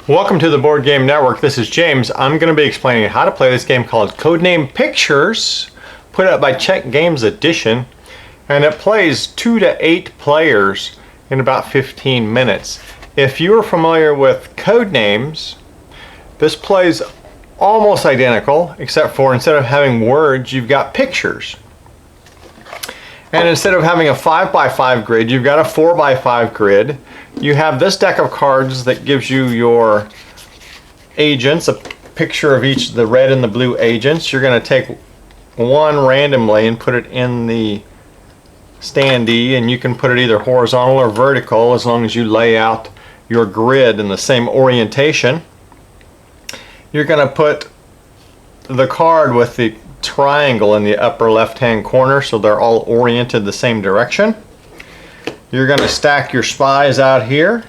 Welcome to the Board Game Network. This is James. I'm going to be explaining how to play this game called Codename Pictures, put out by Czech Games Edition, and it plays 2 to 8 players in about 15 minutes. If you are familiar with Codenames, this plays almost identical, except for instead of having words, you've got pictures. And instead of having a 5x5 grid, you've got a 4x5 grid. You have this deck of cards that gives you your agents, a picture of each, the red and the blue agents. You're going to take one randomly and put it in the standee, and you can put it either horizontal or vertical as long as you lay out your grid in the same orientation. You're going to put the card with the triangle in the upper left hand corner so they're all oriented the same direction. You're going to stack your spies out here,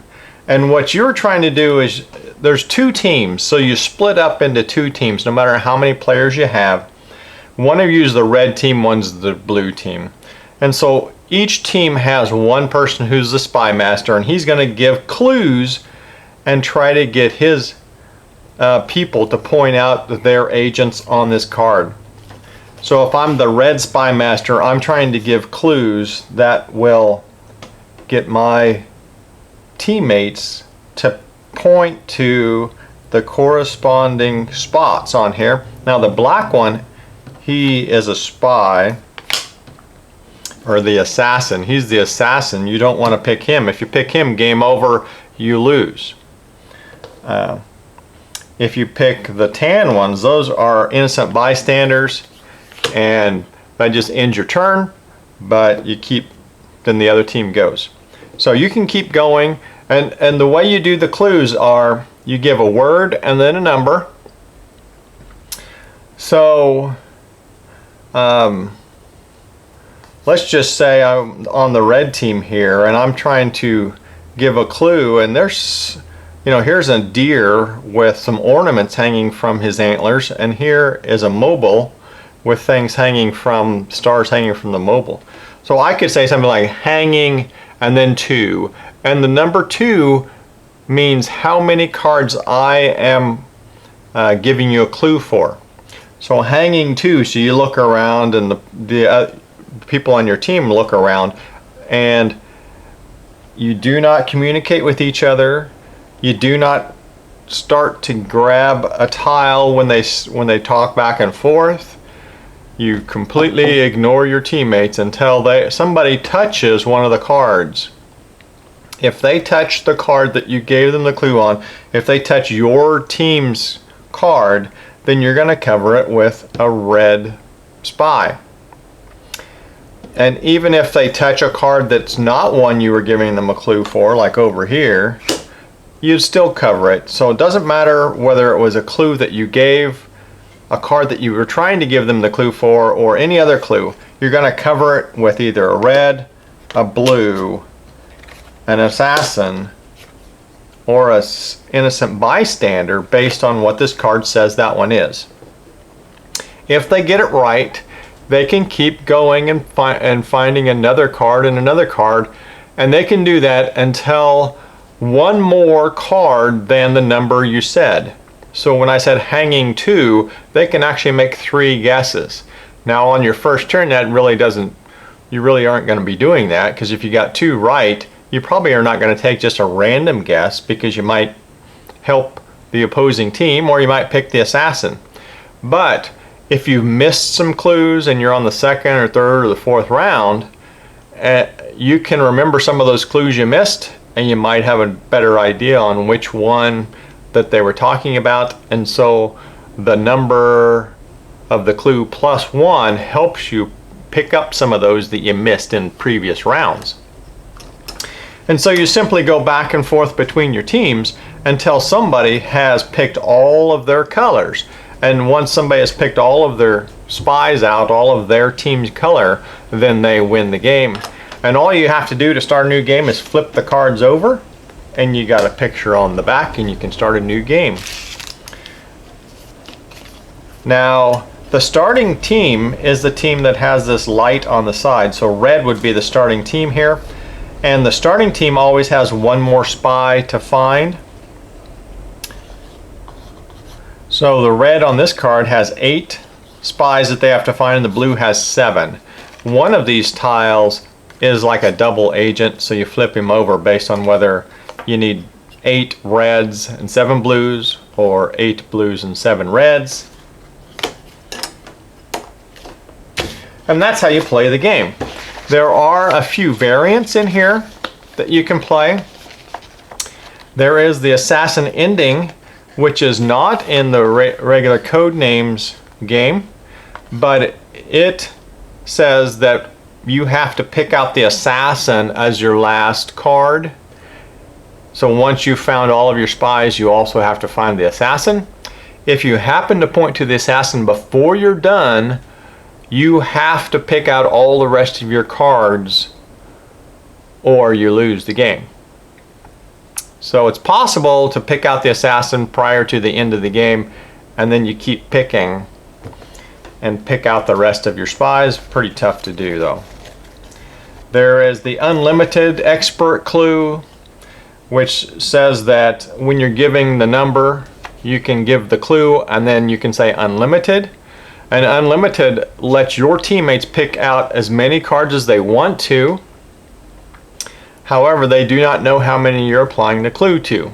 and what you're trying to do is there's 2 teams, so you split up into 2 teams no matter how many players you have. One of you is the red team, one's the blue team, and so each team has one person who's the spy master, and he's going to give clues and try to get his people to point out their agents on this card. So if I'm the red spy master, I'm trying to give clues that will get my teammates to point to the corresponding spots on here. Now the black one, he is a spy, or the assassin. He's the assassin. You don't want to pick him. If you pick him, game over, you lose. If you pick the tan ones, those are innocent bystanders, and that just ends your turn, but you keep, then the other team goes. So you can keep going, and the way you do the clues are you give a word and then a number. So let's just say I'm on the red team here and I'm trying to give a clue, and there's, you know, here's a deer with some ornaments hanging from his antlers, and here is a mobile with things hanging from, stars hanging from the mobile. So I could say something like hanging and then 2, and the number 2 means how many cards I am giving you a clue for. So hanging 2, so you look around, and the people on your team look around, and you do not communicate with each other. You do not start to grab a tile when they talk back and forth. You completely ignore your teammates until somebody touches one of the cards. If they touch the card that you gave them the clue on, if they touch your team's card, then you're going to cover it with a red spy. And even if they touch a card that's not one you were giving them a clue for, like over here, you'd still cover it. So it doesn't matter whether it was a clue that you gave, a card that you were trying to give them the clue for, or any other clue. You're going to cover it with either a red, a blue, an assassin, or an innocent bystander based on what this card says that one is. If they get it right, they can keep going and finding another card and another card, and they can do that until one more card than the number you said. So when I said hanging 2, they can actually make 3 guesses. Now on your first turn, that really doesn't, you really aren't going to be doing that, because if you got 2 right, you probably are not going to take just a random guess, because you might help the opposing team, or you might pick the assassin. But if you missed some clues and you're on the 2nd or 3rd or the 4th round, you can remember some of those clues you missed, and you might have a better idea on which one that they were talking about, and so the number of the clue plus 1 helps you pick up some of those that you missed in previous rounds. And so you simply go back and forth between your teams until somebody has picked all of their colors, and once somebody has picked all of their spies out, all of their team's color, then they win the game. And all you have to do to start a new game is flip the cards over, and you got a picture on the back, and you can start a new game. Now the starting team is the team that has this light on the side, so red would be the starting team here, and the starting team always has one more spy to find. So the red on this card has 8 spies that they have to find, and the blue has 7. One of these tiles is like a double agent, so you flip him over based on whether you need 8 reds and 7 blues or 8 blues and 7 reds. And that's how you play the game. There are a few variants in here that you can play. There is the assassin ending, which is not in the regular CodeNames game, but it says that you have to pick out the assassin as your last card. So once you've found all of your spies, you also have to find the assassin. If you happen to point to the assassin before you're done, you have to pick out all the rest of your cards or you lose the game. So it's possible to pick out the assassin prior to the end of the game, and then you keep picking and pick out the rest of your spies. Pretty tough to do though. There is the unlimited expert clue, which says that when you're giving the number, you can give the clue and then you can say unlimited. And unlimited lets your teammates pick out as many cards as they want to. However, they do not know how many you're applying the clue to.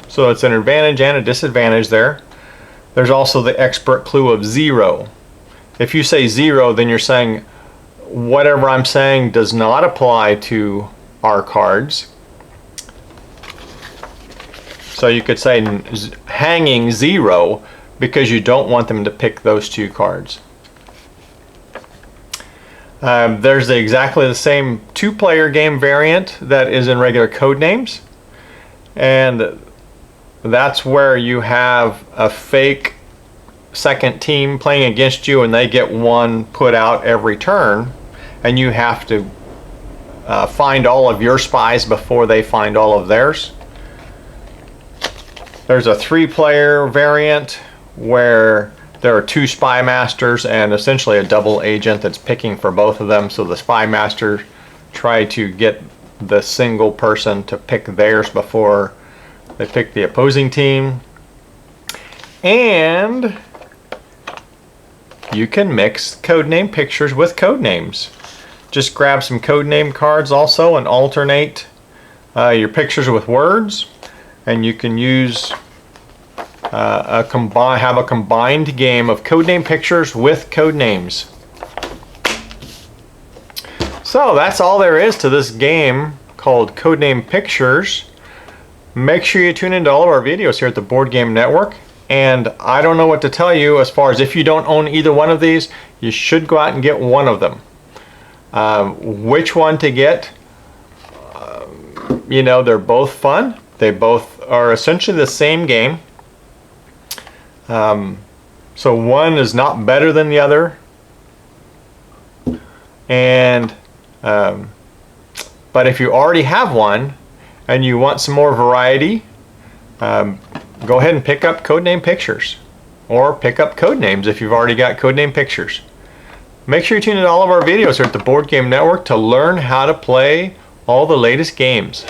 So it's an advantage and a disadvantage there. There's also the expert clue of 0. If you say 0, then you're saying whatever I'm saying does not apply to our cards. So you could say hanging 0 because you don't want them to pick those 2 cards. There's exactly the same 2-player game variant that is in regular CodeNames, and that's where you have a fake second team playing against you and they get 1 put out every turn, and you have to find all of your spies before they find all of theirs. There's a 3-player variant where there are 2 spymasters and essentially a double agent that's picking for both of them. So the spymasters try to get the single person to pick theirs before they pick the opposing team. And you can mix codename pictures with codenames. Just grab some codename cards also and alternate your pictures with words, and you can use have a combined game of codename pictures with codenames. So that's all there is to this game called Codename Pictures. Make sure you tune into all of our videos here at the Board Game Network. And I don't know what to tell you as far as if you don't own either one of these, you should go out and get one of them. Which one to get? You know, they're both fun. They both are essentially the same game. So one is not better than the other, and but if you already have one and you want some more variety, go ahead and pick up Codename Pictures, or pick up Codenames if you've already got Codename Pictures. Make sure you tune in to all of our videos here at the Board Game Network to learn how to play all the latest games.